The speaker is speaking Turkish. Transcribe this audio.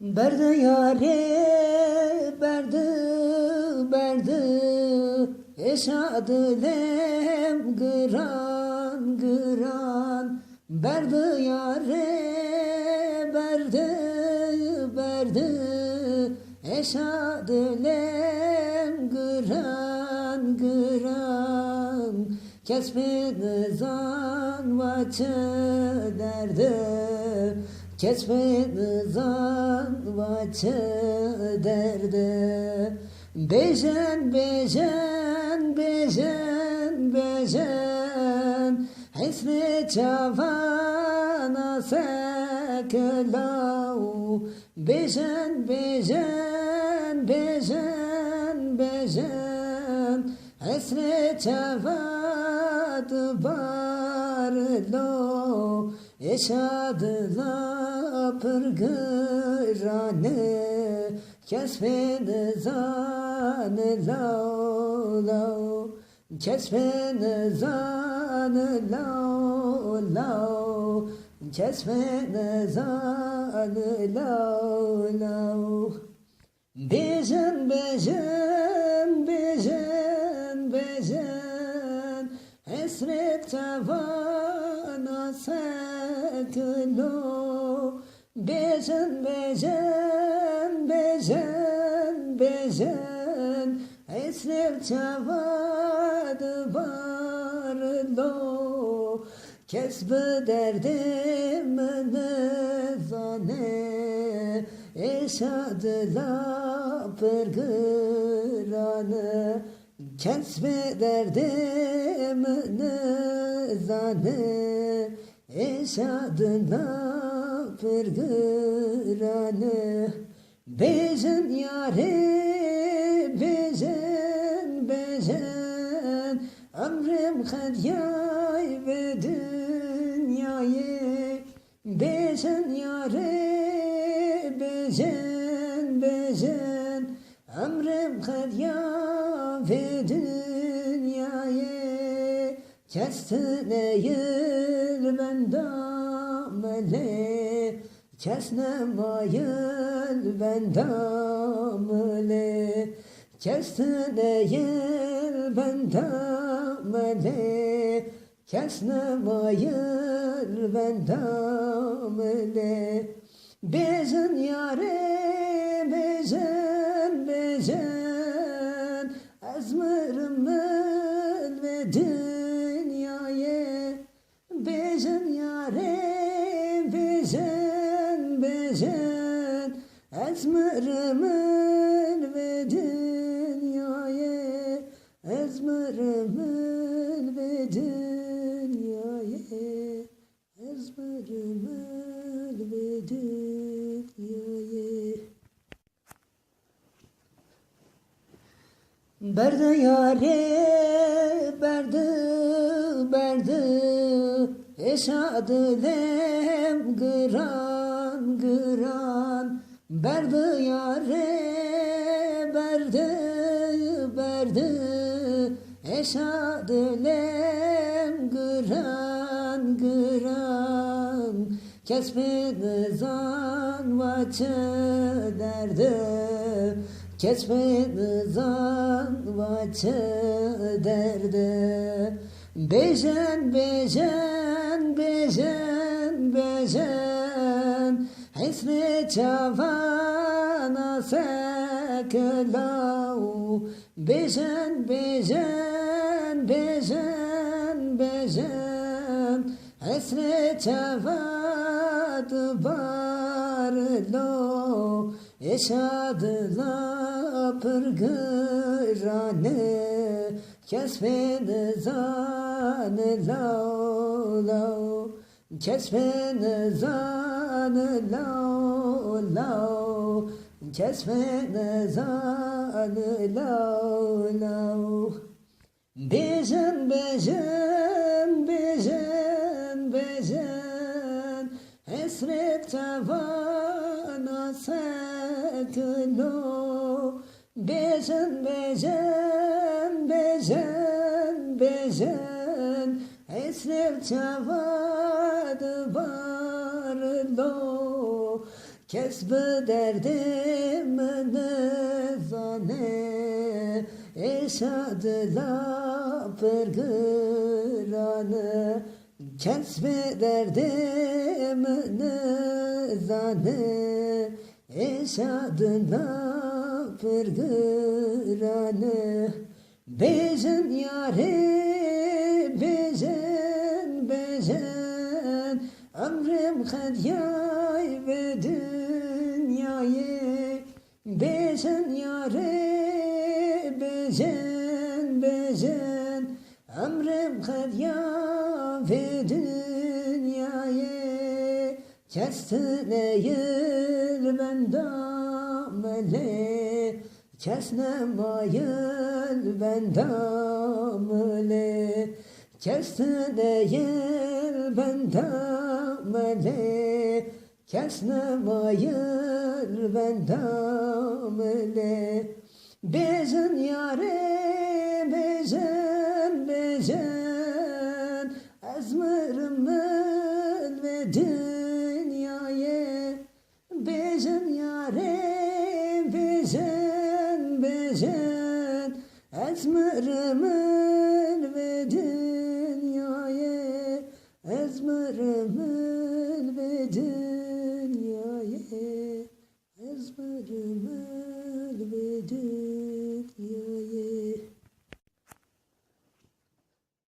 Berde yare berde berde eşadı lem gıran gıran berde yare berde berde eşadı lem gıran gıran kesmedi zan vaçı derde kesmedi zan vaçı derde bejen bejen bejen bejen hisne çavana sekelau bejen bejen bejen bejen hisne çavad barlo eşadıla pırgırane kesmeni zanı lau lau kesmeni zanı lau lau kesmeni zanı lau lau bejen bejen bejen bejen esret tavana seklo bejen bejen bejen bejen esret tavadı barlo kesbe derdim nezane eşadıla pırgıranı kesbe derdim nezane eşadıla pırgıranı bejen yare bejen bejen ömrüm hadyay ve dünyayı bejen yare bejen bejen ömrüm hadya ve dünyayı kestine yıl ben damle kesne mayıl ben damle kestine yıl ben damle kesne mayıl ben damle bejen yare bejen bejen azmırım ve dünyayı bejen yare bejen bejen azmırım ve dünyayı azmırım ve dünyayı azmırım ve dünyayı berde yare berde berde eşadı lem gıran gıran berde yare berde berde eşadı lem gıran gıran kesmedi zan vaçı derde kesmedi zan vaçı derde bejen bejen bejen bejen hisne çavana sekelau bejen bejen bejen bejen hisne çavad barlo eşadıla pırgırane kesmeni zanı lau lau kesmeni zanı lau lau kesmeni zanı lau lau bejen bejen bejen bejen esret tavana seklo bejen bejen bejen bejen esret tavad barlo kesbı derdim nezane eşadıla pırgıranı kesbı derdim nezane eşadıla pırgıranı bezen yâre bezen bezen ömrüm hadyay ve dünyayı bezen yâre bezen bezen ömrüm hadya ve dünyayı kestine yıl ben damle kesne mayıl ben damle kestine yıl ben damle kesne mayıl ben damle bezen yâre bezen bezen azmırım ve dünyayı bezen yâre bezen bezen azmırım ve dünyayı azmırım